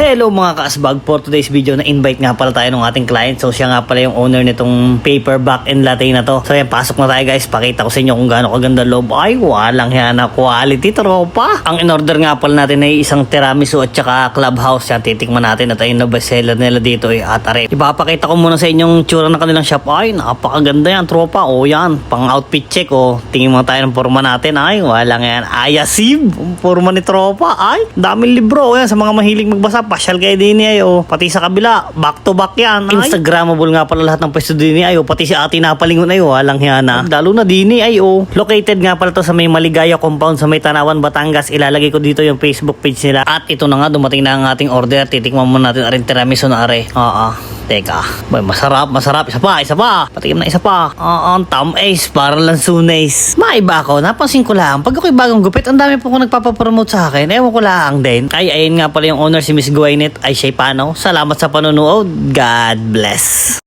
Hello mga kaasbag, for today's video na invite nga pala tayo ng ating client. So siya nga pala yung owner nitong paperback and latte na to. So yan, pasok na tayo guys, pakita ko sa inyo kung gaano kaganda loob. Ay, walang yan na quality tropa. Ang in-order nga pala natin ay isang tiramisu at saka clubhouse. Yan, titikman natin at ayun na bestseller nila dito ay atare. Ipapakita ko muna sa inyong tsura ng kanilang shop. Ay, napakaganda yan tropa. O yan, pang outfit check o. Tingin mo tayo ng forma natin. Ay, walang yan. Ayasib, forma ni tropa. Ay, daming libro. O yan, sa mga mahilig magbasa. Pasyal kayo din ay pati sa kabila back to back yan ay. Instagrammable nga pala lahat ng pwesto din ay pati si ate napalingon ay walang hiyana lalo na din ay located nga pala to sa may Maligaya compound sa may Tanawan, Batangas. Ilalagay ko dito yung Facebook page nila at ito na nga dumating na ang ating order. Titikman muna natin aring tiramisu na are. Teka, boy, masarap isa pa patikim na isa pa. Ang tamis parang lansunes. Maiba ako, napansin ko lang pag ako'y bagong gupit ang dami po ko nagpapapromote sa akin, ewan ko lang din. Ay ayun nga pala yung owner si Miss Gwyneth ay Shaypano. Salamat sa panonood. God bless.